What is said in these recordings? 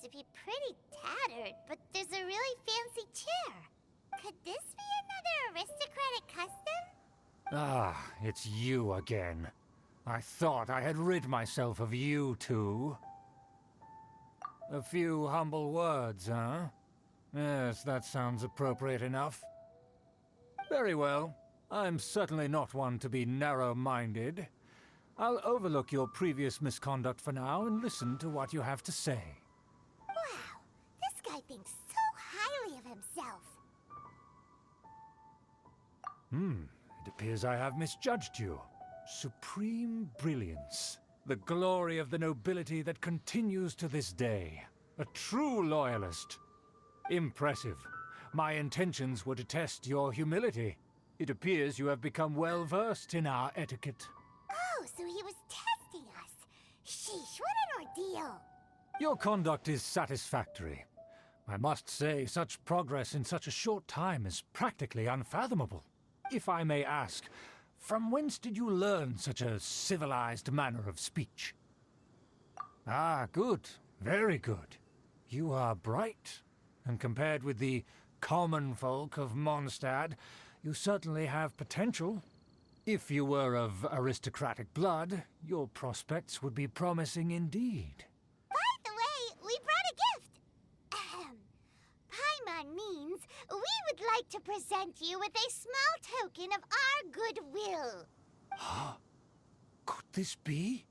to be pretty tattered, but there's a really fancy chair. Could this be another aristocratic custom? Ah, it's you again. I thought I had rid myself of you two. A few humble words, huh? Yes, that sounds appropriate enough. Very well. I'm certainly not one to be narrow-minded. I'll overlook your previous misconduct for now and listen to what you have to say. Wow, this guy thinks so highly of himself. It appears I have misjudged you. Supreme brilliance. The glory of the nobility that continues to this day. A true loyalist. Impressive. My intentions were to test your humility. It appears you have become well-versed in our etiquette. Oh, so he was testing us. Sheesh, what an ordeal. Your conduct is satisfactory. I must say, such progress in such a short time is practically unfathomable. If I may ask, from whence did you learn such a civilized manner of speech? Ah, good. Very good. You are bright, and compared with the common folk of Mondstadt, you certainly have potential. If you were of aristocratic blood, your prospects would be promising indeed. By the way, we brought a gift. Paimon means we would like to present you with a small token of our goodwill. Huh? Could this be?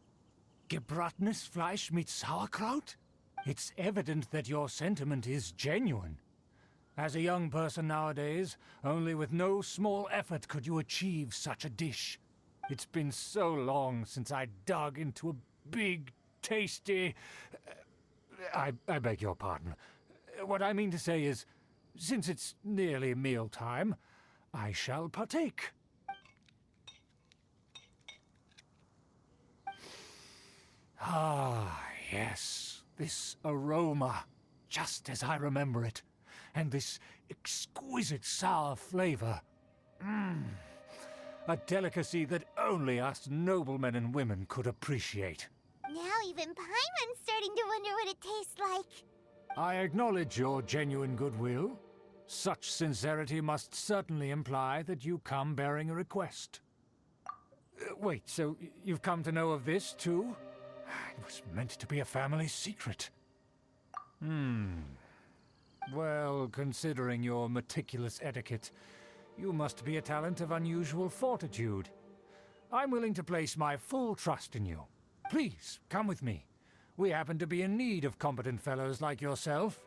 Gebratenes Fleisch mit Sauerkraut? It's evident that your sentiment is genuine. As a young person nowadays, only with no small effort could you achieve such a dish. It's been so long since I dug into a big, tasty... I beg your pardon. What I mean to say is, since it's nearly mealtime, I shall partake. Ah, yes, this aroma, just as I remember it. And this exquisite sour flavor. A delicacy that only us noblemen and women could appreciate. Now even Paimon's starting to wonder what it tastes like. I acknowledge your genuine goodwill. Such sincerity must certainly imply that you come bearing a request. Wait, so you've come to know of this, too? It was meant to be a family secret. Well, considering your meticulous etiquette, you must be a talent of unusual fortitude. I'm willing to place my full trust in you. Please, come with me. We happen to be in need of competent fellows like yourself.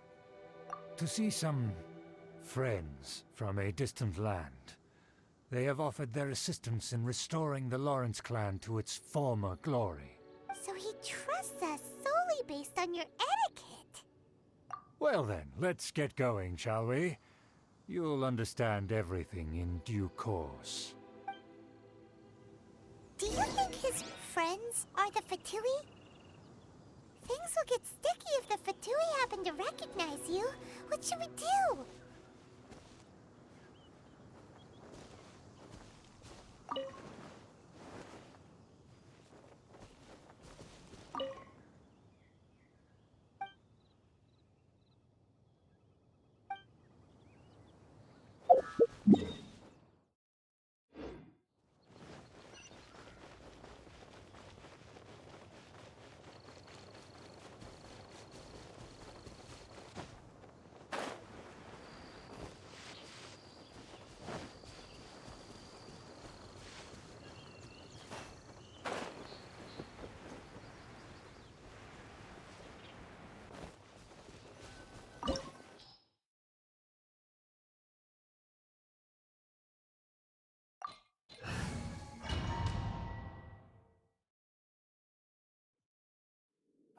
To see some friends from a distant land. They have offered their assistance in restoring the Lawrence clan to its former glory. So he trusts us solely based on your etiquette. Well then, let's get going, shall we? You'll understand everything in due course. Do you think his friends are the Fatui? Things will get sticky if the Fatui happen to recognize you. What should we do?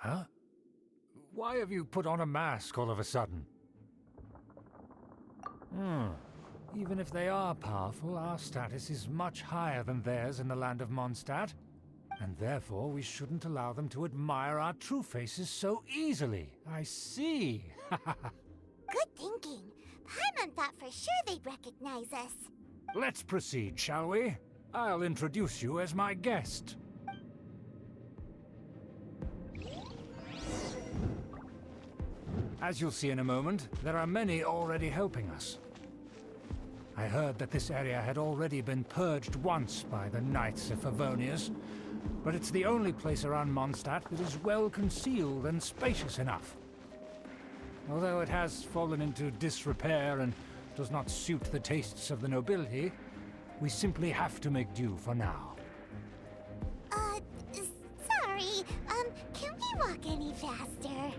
Huh? Why have you put on a mask all of a sudden? Even if they are powerful, our status is much higher than theirs in the land of Mondstadt. And therefore we shouldn't allow them to admire our true faces so easily. I see. Good thinking. Paimon thought for sure they'd recognize us. Let's proceed, shall we? I'll introduce you as my guest. As you'll see in a moment, there are many already helping us. I heard that this area had already been purged once by the Knights of Favonius, but it's the only place around Mondstadt that is well concealed and spacious enough. Although it has fallen into disrepair and does not suit the tastes of the nobility, we simply have to make do for now. Sorry, can we walk any faster?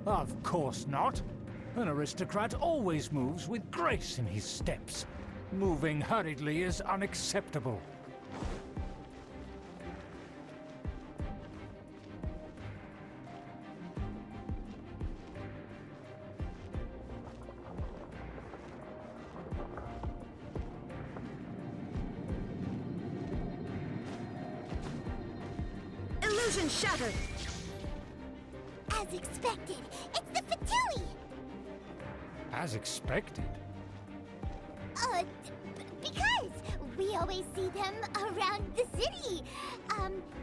Of course not. An aristocrat always moves with grace in his steps. Moving hurriedly is unacceptable. Illusion shattered! As expected, it's the Fatui! As expected. Because we always see them around the city.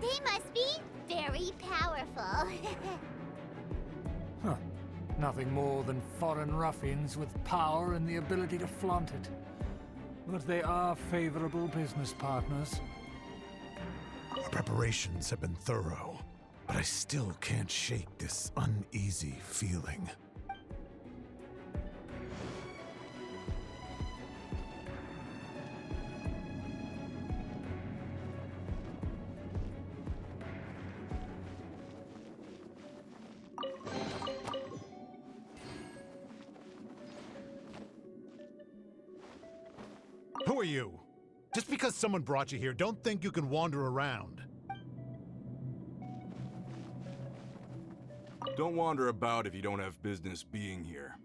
They must be very powerful. Huh. Nothing more than foreign ruffians with power and the ability to flaunt it. But they are favorable business partners. Our preparations have been thorough, but I still can't shake this uneasy feeling. Who are you? Just because someone brought you here, don't think you can wander around. Don't wander about if you don't have business being here.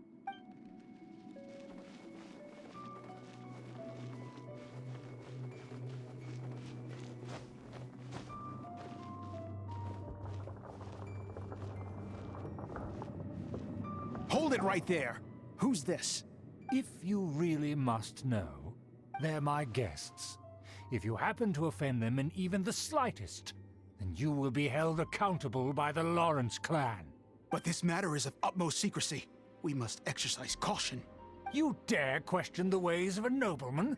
Hold it right there! Who's this? If you really must know, they're my guests. If you happen to offend them in even the slightest, then you will be held accountable by the Lawrence clan. But this matter is of utmost secrecy. We must exercise caution. You dare question the ways of a nobleman?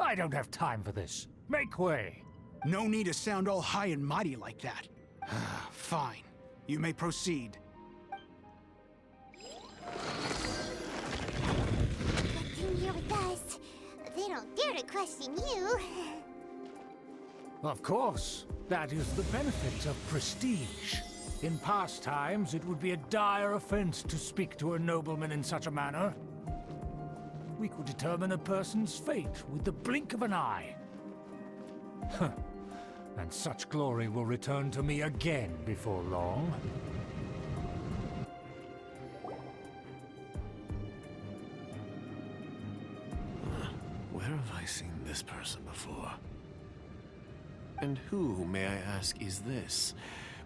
I don't have time for this. Make way. No need to sound all high and mighty like that. Fine. You may proceed. Come here with us. They don't dare to question you. Of course. That is the benefit of prestige. In past times, it would be a dire offense to speak to a nobleman in such a manner. We could determine a person's fate with the blink of an eye. Huh. And such glory will return to me again before long. Where have I seen this person before? And who, may I ask, is this?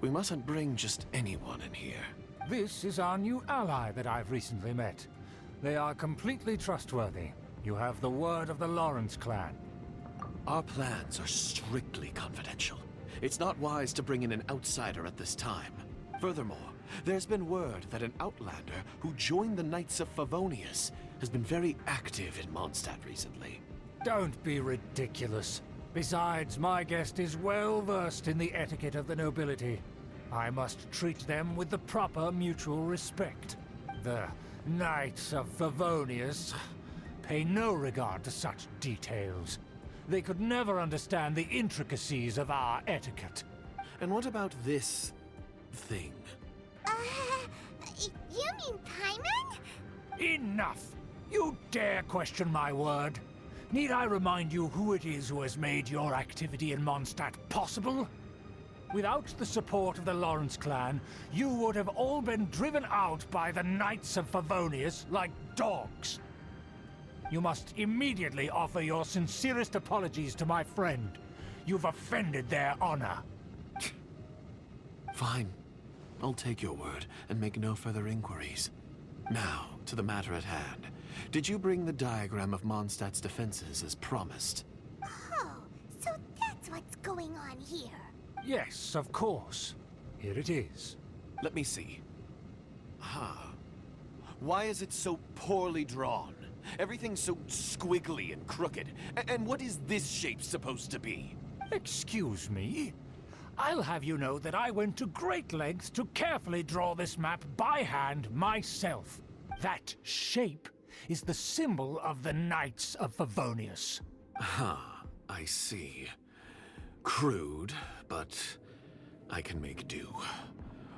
We mustn't bring just anyone in here. This is our new ally that I've recently met. They are completely trustworthy. You have the word of the Lawrence clan. Our plans are strictly confidential. It's not wise to bring in an outsider at this time. Furthermore, there's been word that an outlander who joined the Knights of Favonius has been very active in Mondstadt recently. Don't be ridiculous. Besides, my guest is well versed in the etiquette of the nobility. I must treat them with the proper mutual respect. The Knights of Favonius pay no regard to such details. They could never understand the intricacies of our etiquette. And what about this thing? You mean Paimon? Enough! You dare question my word? Need I remind you who it is who has made your activity in Mondstadt possible? Without the support of the Lawrence clan, you would have all been driven out by the Knights of Favonius like dogs. You must immediately offer your sincerest apologies to my friend. You've offended their honor. Fine. I'll take your word and make no further inquiries. Now, to the matter at hand. Did you bring the diagram of Mondstadt's defenses as promised? Oh, so that's what's going on here. Yes, of course. Here it is. Let me see. Why is it so poorly drawn? Everything's so squiggly and crooked. And what is this shape supposed to be? Excuse me? I'll have you know that I went to great lengths to carefully draw this map by hand myself. That shape is the symbol of the Knights of Favonius. I see. Crude, but I can make do.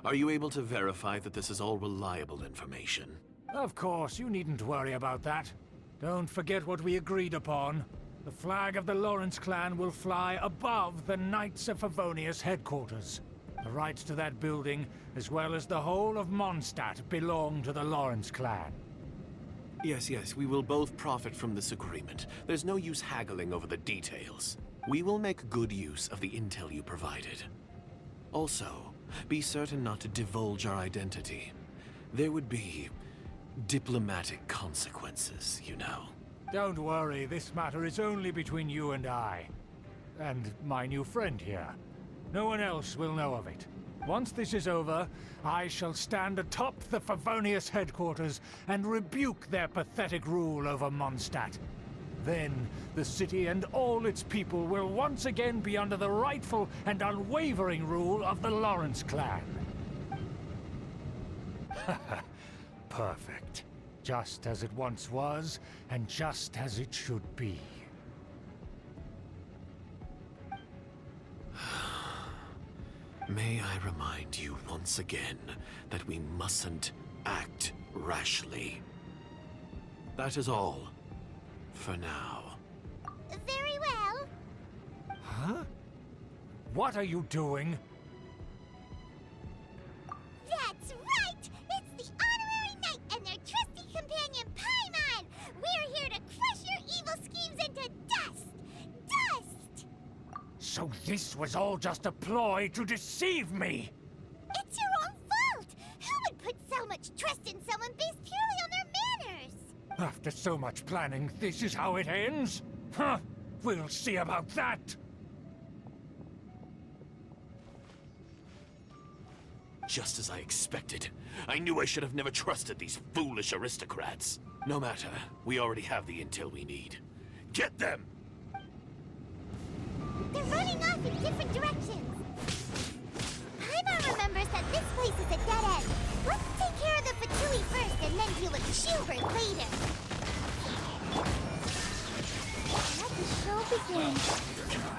Are you able to verify that this is all reliable information? Of course, you needn't worry about that. Don't forget what we agreed upon. The flag of the Lawrence clan will fly above the Knights of Favonius headquarters. The rights to that building, as well as the whole of Mondstadt, belong to the Lawrence clan. Yes, we will both profit from this agreement. There's no use haggling over the details. We will make good use of the intel you provided. Also, be certain not to divulge our identity. There would be diplomatic consequences, you know. Don't worry, this matter is only between you and I. And my new friend here. No one else will know of it. Once this is over, I shall stand atop the Favonius headquarters and rebuke their pathetic rule over Mondstadt. Then, the city and all its people will once again be under the rightful and unwavering rule of the Lawrence clan. Perfect. Just as it once was, and just as it should be. May I remind you once again that we mustn't act rashly. That is all. For now. Very well. Huh? What are you doing? That's right! It's the Honorary Knight and their trusty companion, Paimon! We're here to crush your evil schemes into dust! Dust! So this was all just a ploy to deceive me! It's your own fault! Who would put so much trust in someone based purely on their manners? After so much planning, this is how it ends? Huh? We'll see about that! Just as I expected. I knew I should have never trusted these foolish aristocrats. No matter, we already have the intel we need. Get them! They're running off in different directions. Paimon remembers that this place is a dead end. Let's take care of the Fatui first and then deal with Schubert later. Let the show begin.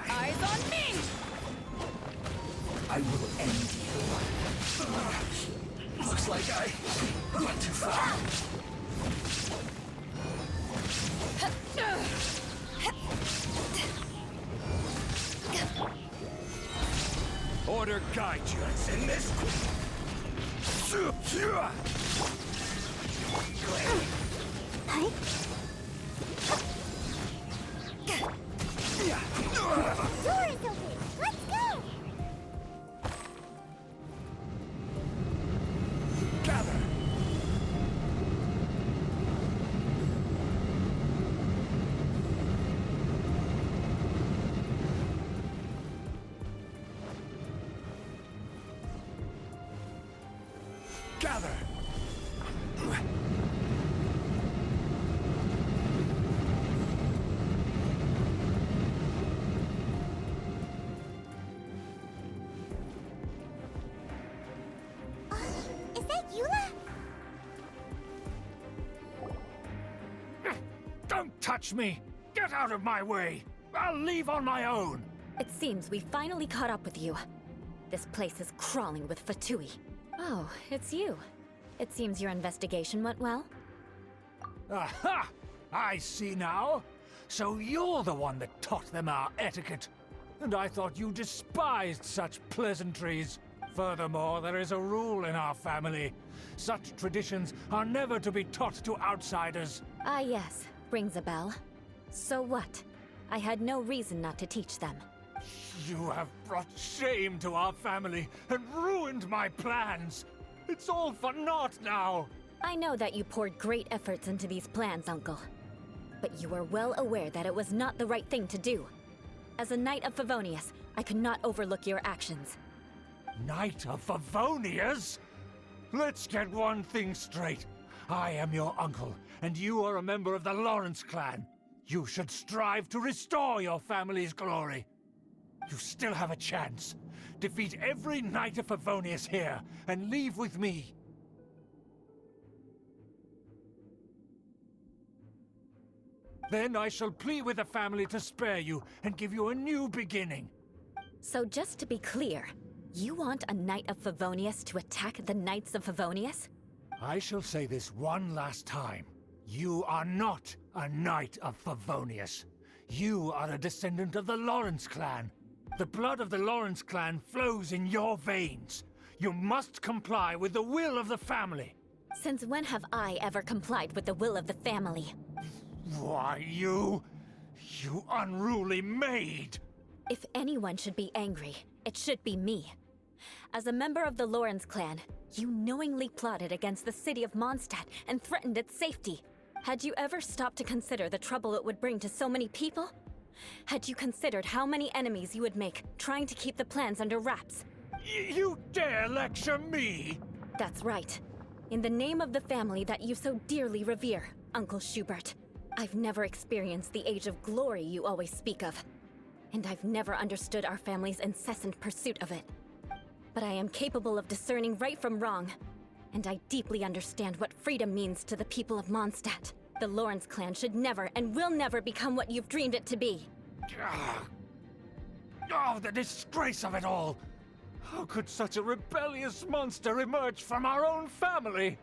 Eyes on me! I will end you. Looks like I went too far. Order guide you. What's in this? Huh? Door is open. Let's go. Gather! Gather! Is that Eula? Don't touch me! Get out of my way! I'll leave on my own! It seems we finally caught up with you. This place is crawling with Fatui. Oh, it's you. It seems your investigation went well. Aha! I see now. So you're the one that taught them our etiquette. And I thought you despised such pleasantries. Furthermore, there is a rule in our family. Such traditions are never to be taught to outsiders. Ah, yes. Rings a bell. So what? I had no reason not to teach them. You have brought shame to our family and ruined my plans. It's all for naught now. I know that you poured great efforts into these plans, Uncle. But you were well aware that it was not the right thing to do. As a Knight of Favonius, I could not overlook your actions. Knight of Favonius? Let's get one thing straight. I am your uncle, and you are a member of the Lawrence clan. You should strive to restore your family's glory. You still have a chance. Defeat every Knight of Favonius here, and leave with me. Then I shall plead with the family to spare you and give you a new beginning. So just to be clear, you want a Knight of Favonius to attack the Knights of Favonius? I shall say this one last time. You are not a Knight of Favonius. You are a descendant of the Lawrence clan. The blood of the Lawrence clan flows in your veins. You must comply with the will of the family. Since when have I ever complied with the will of the family? Why, you unruly maid! If anyone should be angry, it should be me. As a member of the Lawrence clan, you knowingly plotted against the city of Mondstadt and threatened its safety. Had you ever stopped to consider the trouble it would bring to so many people? Had you considered how many enemies you would make trying to keep the plans under wraps? You dare lecture me? That's right. In the name of the family that you so dearly revere, Uncle Schubert. I've never experienced the age of glory you always speak of. And I've never understood our family's incessant pursuit of it. But I am capable of discerning right from wrong. And I deeply understand what freedom means to the people of Mondstadt. The Lawrence clan should never and will never become what you've dreamed it to be. Oh, the disgrace of it all! How could such a rebellious monster emerge from our own family?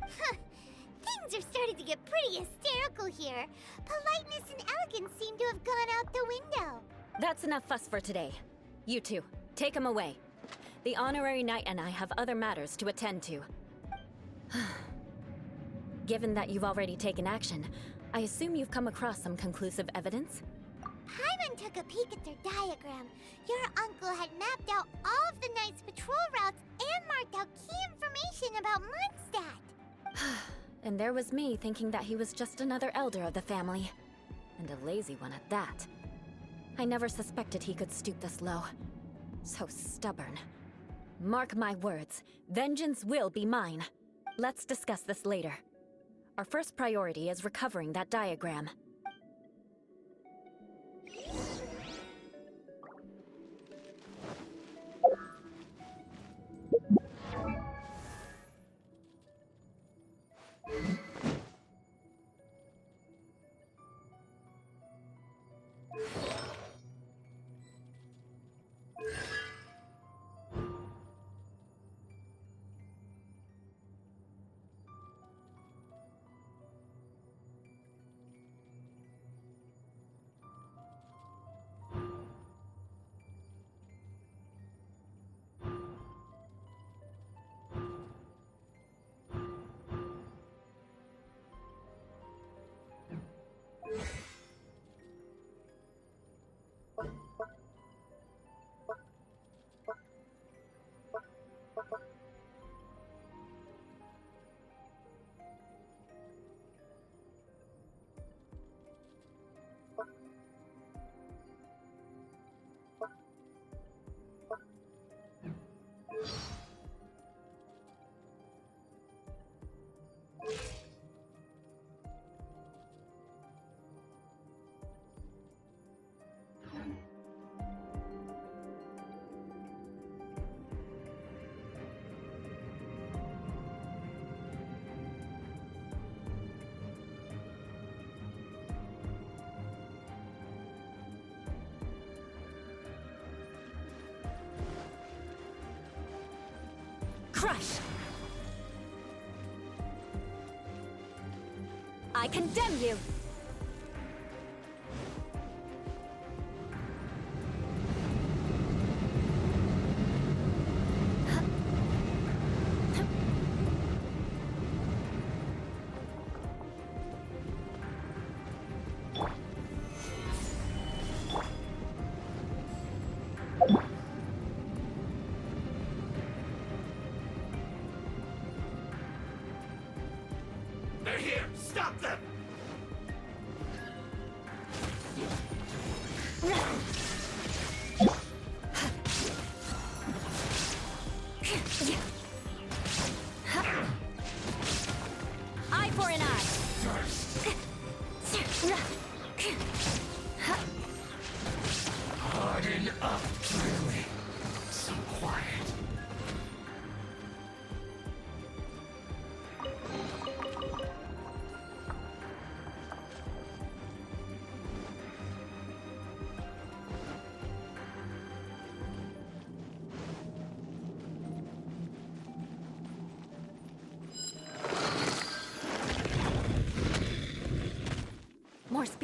Things are starting to get pretty hysterical here. Politeness and elegance seem to have gone out the window. That's enough fuss for today. You two, take him away. The honorary knight and I have other matters to attend to. Given that you've already taken action, I assume you've come across some conclusive evidence? Paimon took a peek at their diagram. Your uncle had mapped out all of the Knight's patrol routes and marked out key information about Mondstadt. And there was me thinking that he was just another elder of the family. And a lazy one at that. I never suspected he could stoop this low. So stubborn. Mark my words, vengeance will be mine. Let's discuss this later. Our first priority is recovering that diagram. Crush! I condemn you! They're here! Stop them!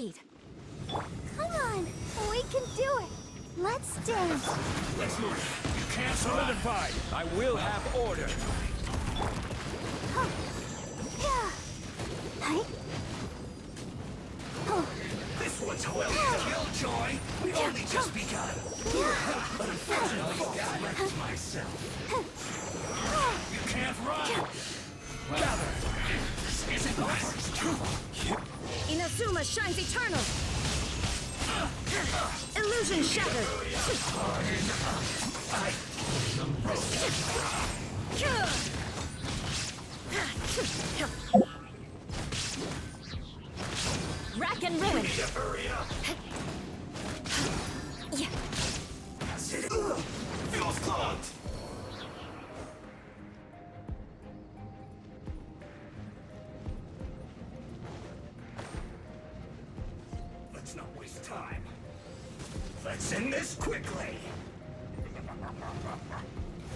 speed. Come on, we can do it. Let's dance. Let's move. You can't Solidified! I will have order! Yeah. Hey. Oh. This one's well Killjoy. We've only just begun. But unfortunately, I wrecked myself. You can't run! Gather. This isn't the first trouble. Inazuma shines eternal! Illusion shattered! Rack and ruin! Hurry up. Yeah. Feels clogged. Let's not waste time. Let's end this quickly.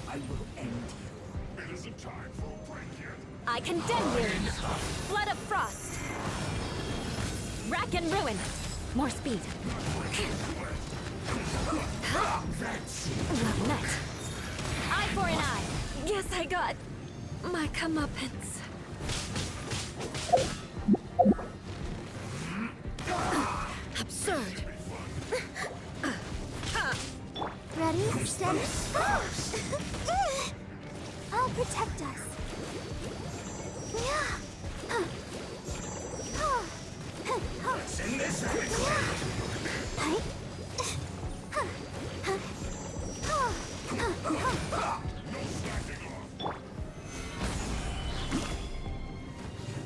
I will end you. It isn't time for a break yet. I condemn you! Flood of frost! Rack and ruin! More speed. Well met. Eye for an eye! Guess I got my comeuppance. Absurd. Ready, steady, I'll protect us. Let's end this quickly.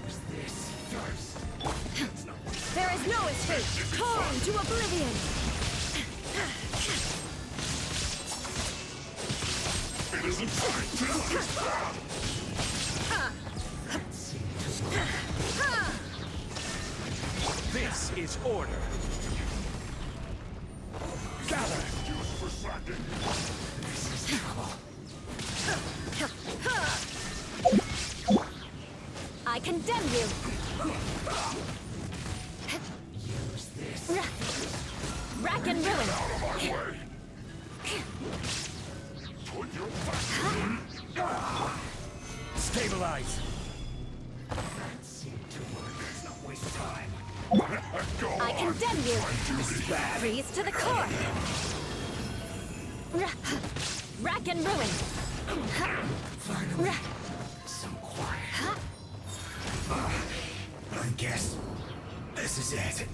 Use this first. There is no escape! Torn to oblivion! It isn't time to This is order! Gather! This is trouble. I condemn you! Use this. Rack and ruin! Stabilize! That seemed to work. Let's not waste time. I condemn you! Freeze to the core! Rack and ruin! Finally, some quiet. I guess this is it.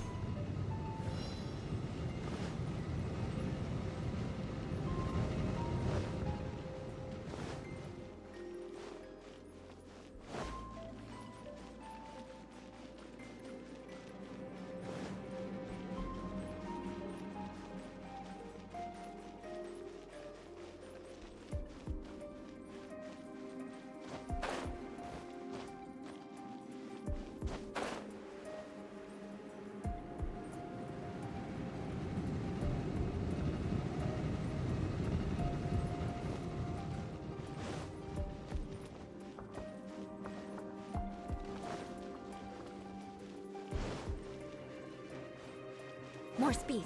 More speed.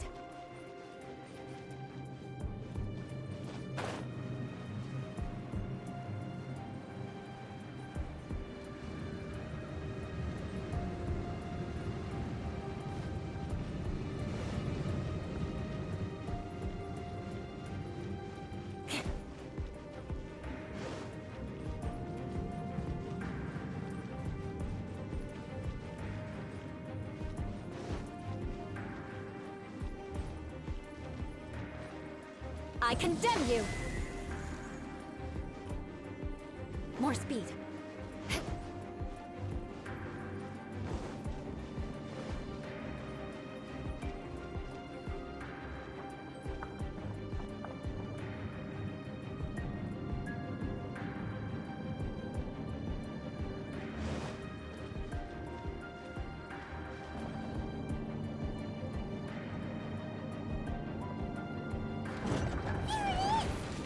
I condemn you! More speed.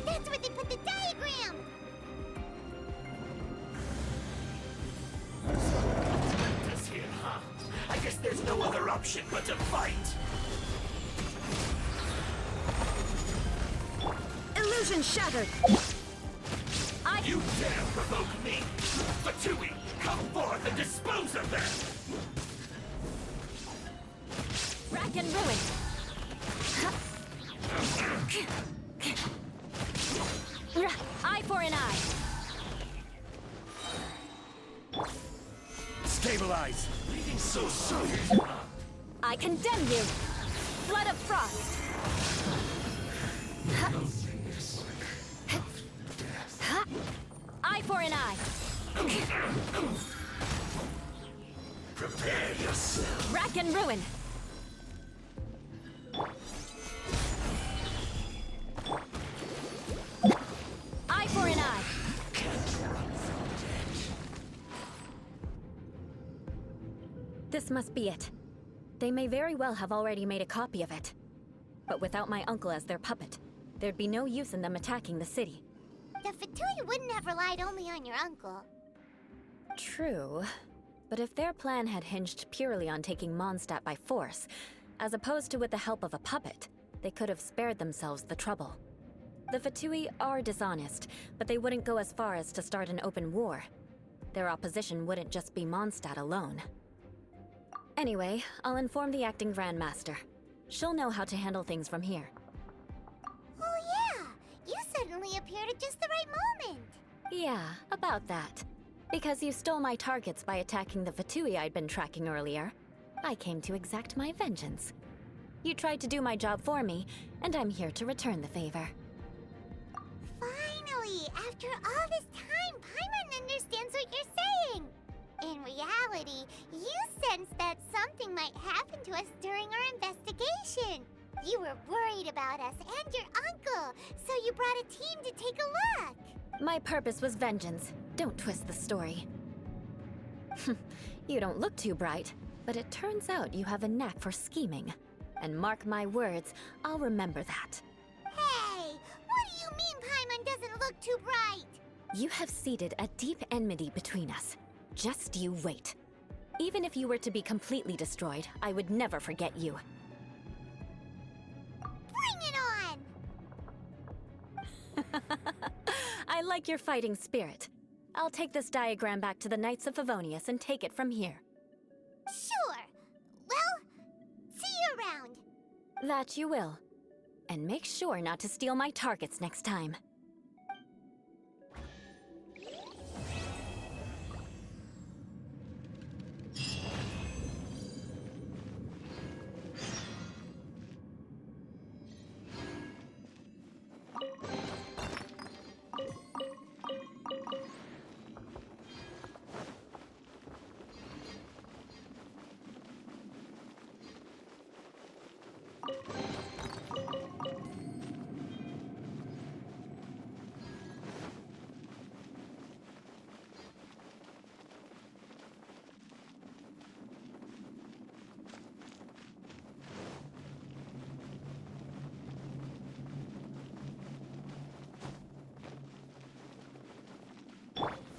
That's where they put the diagram! option but to fight! Illusion shattered! You dare provoke me! Fatui, come forth and dispose of them! Rack and ruin! Eye for an eye! Stabilize! Leaving so soon! I condemn you! Flood of frost! Eye for an eye! Prepare yourself! Rack and ruin! Eye for an eye! This must be it. They may very well have already made a copy of it. But without my uncle as their puppet, there'd be no use in them attacking the city. The Fatui wouldn't have relied only on your uncle. True. But if their plan had hinged purely on taking Mondstadt by force, as opposed to with the help of a puppet, they could have spared themselves the trouble. The Fatui are dishonest, but they wouldn't go as far as to start an open war. Their opposition wouldn't just be Mondstadt alone. Anyway, I'll inform the acting Grandmaster. She'll know how to handle things from here. Oh yeah! You suddenly appeared at just the right moment! Yeah, about that. Because you stole my targets by attacking the Fatui I'd been tracking earlier, I came to exact my vengeance. You tried to do my job for me, and I'm here to return the favor. Finally! After all this time, Paimon understands what you're saying! In reality, you sensed that something might happen to us during our investigation. You were worried about us and your uncle, so you brought a team to take a look. My purpose was vengeance. Don't twist the story. You don't look too bright, but it turns out you have a knack for scheming. And mark my words, I'll remember that. Hey, what do you mean Paimon doesn't look too bright? You have seeded a deep enmity between us. Just you wait. Even if you were to be completely destroyed, I would never forget you. Bring it on! I like your fighting spirit. I'll take this diagram back to the Knights of Favonius and take it from here. Sure. Well, see you around. That you will. And make sure not to steal my targets next time.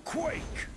Quake!